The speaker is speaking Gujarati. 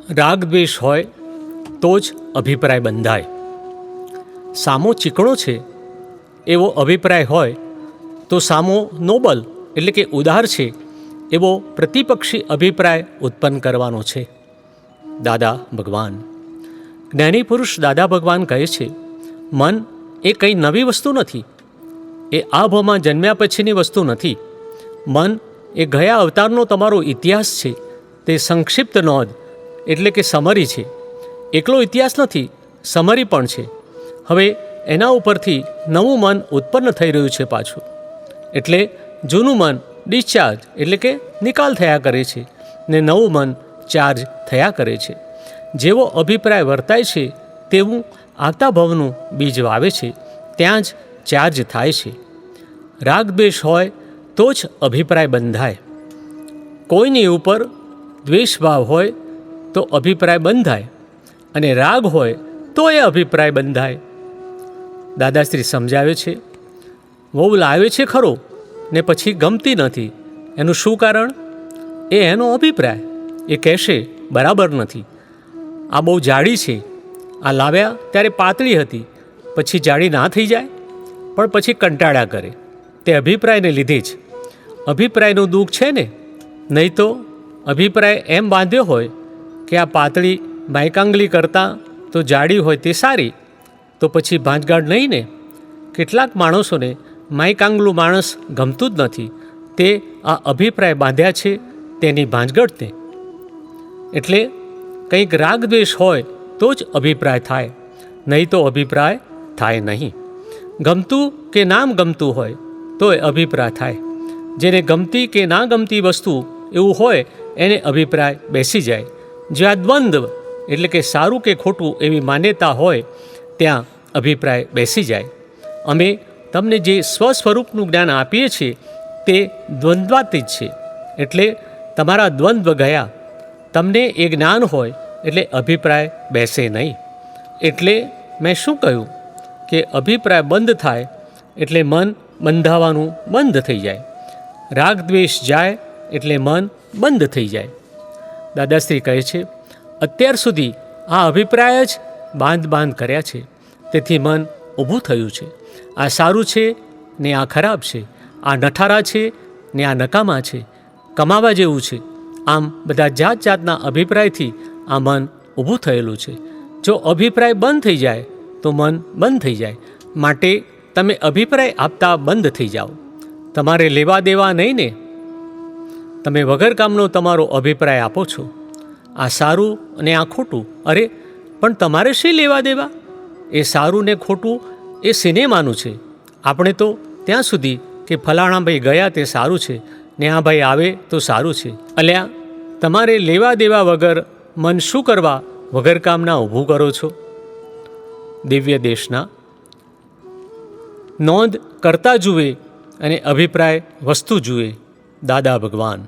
રાગ દ્વેષ હોય તો જ અભિપ્રાય બંધાય. સામો ચીકણો છે એવો અભિપ્રાય હોય તો સામો નોબલ એટલે કે ઉદાર છે એવો પ્રતિપક્ષી અભિપ્રાય ઉત્પન્ન કરવાનો છે. દાદા ભગવાન જ્ઞાની પુરુષ દાદા ભગવાન કહે છે, મન એ કંઈ નવી વસ્તુ નથી, એ આ ભાવમાં જન્મ્યા પછીની વસ્તુ નથી. મન એ ગયા અવતારનો તમારો ઇતિહાસ છે, તે સંક્ષિપ્ત નોંધ એટલે કે સમરી છે. એકલો ઇતિહાસ નથી, સમરી પણ છે. હવે એના ઉપરથી નવું મન ઉત્પન્ન થઈ રહ્યું છે પાછું. એટલે જૂનું મન ડિસ્ચાર્જ એટલે કે નિકાલ થયા કરે છે ને નવું મન ચાર્જ થયા કરે છે. જેવો અભિપ્રાય વર્તાય છે તેવું આગતા ભાવનું બીજ વાવે છે, ત્યાં જ ચાર્જ થાય છે. રાગ દ્વેષ હોય તો જ અભિપ્રાય બંધાય. કોઈની ઉપર દ્વેષભાવ હોય તો અભિપ્રાય બંધાય અને રાગ હોય તો એ અભિપ્રાય બંધાય. દાદાશ્રી સમજાવે છે, વહુ લાવે છે ખરો ને પછી ગમતી નથી, એનું શું કારણ? એ એનો અભિપ્રાય. એ કહેશે બરાબર નથી, આ બહુ જાડી છે, આ લાવ્યા ત્યારે પાતળી હતી, પછી જાડી ના થઈ જાય? પણ પછી કંટાળ્યા કરે. તે અભિપ્રાયને લીધે જ. અભિપ્રાયનું દુઃખ છે ને. નહીં તો અભિપ્રાય એમ બાંધ્યો હોય કે આ પાતળી માયકાંગલી કરતાં તો જાડી હોય તે સારી, તો પછી ભાંજગાડ નહીં ને. કેટલાક માણસોને માયકાંગલું માણસ ગમતું જ નથી, તે આ અભિપ્રાય બાંધ્યા છે તેની ભાંજગડને. એટલે કંઈક રાગ દ્વેષ હોય તો જ અભિપ્રાય થાય, નહીં તો અભિપ્રાય થાય નહીં. ગમતું કે નામ ગમતું હોય તો એ અભિપ્રાય થાય. જેને ગમતી કે ના ગમતી વસ્તુ એવું હોય એને અભિપ્રાય બેસી જાય. જ્યાં દ્વંદ્વ એટલે કે સારું કે ખોટું એવી માન્યતા હોય ત્યાં અભિપ્રાય બેસી જાય. અમે તમને જે સ્વસ્વરૂપનું જ્ઞાન આપીએ છીએ તે દ્વંદ્વાતીત છે. એટલે તમારા દ્વંદ્વ ગયા. તમને એ જ્ઞાન હોય એટલે અભિપ્રાય બેસે નહીં. એટલે મેં શું કહ્યું કે અભિપ્રાય બંધ થાય એટલે મન બંધાવાનું બંધ થઈ જાય. રાગ દ્વેષ જાય એટલે મન બંધ થઈ જાય. દાદાશ્રી કહે છે, અત્યાર સુધી આ અભિપ્રાય જ બાંધ કર્યા છે, તેથી મન ઊભું થયું છે. આ સારું છે ને આ ખરાબ છે, આ નઠારા છે ને આ નકામા છે, કમાવા જેવું છે. આમ બધા જાત જાતના અભિપ્રાયથી આ મન ઊભું થયેલું છે. જો અભિપ્રાય બંધ થઈ જાય તો મન બંધ થઈ જાય. માટે તમે અભિપ્રાય આપતા બંધ થઈ જાઓ. તમારે લેવા દેવા નહીં ને. તમે વગર કામનો તમારો અભિપ્રાય આપો છો, આ સારું અને આ ખોટું. અરે પણ તમારે શી લેવા દેવા? એ સારું ને ખોટું એ સિનેમાનું છે. આપણે તો ત્યાં સુધી કે ફલાણા ભાઈ ગયા તે સારું છે ને આ ભાઈ આવે તો સારું છે. અલ્યા તમારે લેવા દેવા વગર મન શું કરવા વગર કામના ઊભું કરો છો? દિવ્ય દેશના નોંધ કરતા જુએ અને અભિપ્રાય વસ્તુ જુએ. દાદા ભગવાન.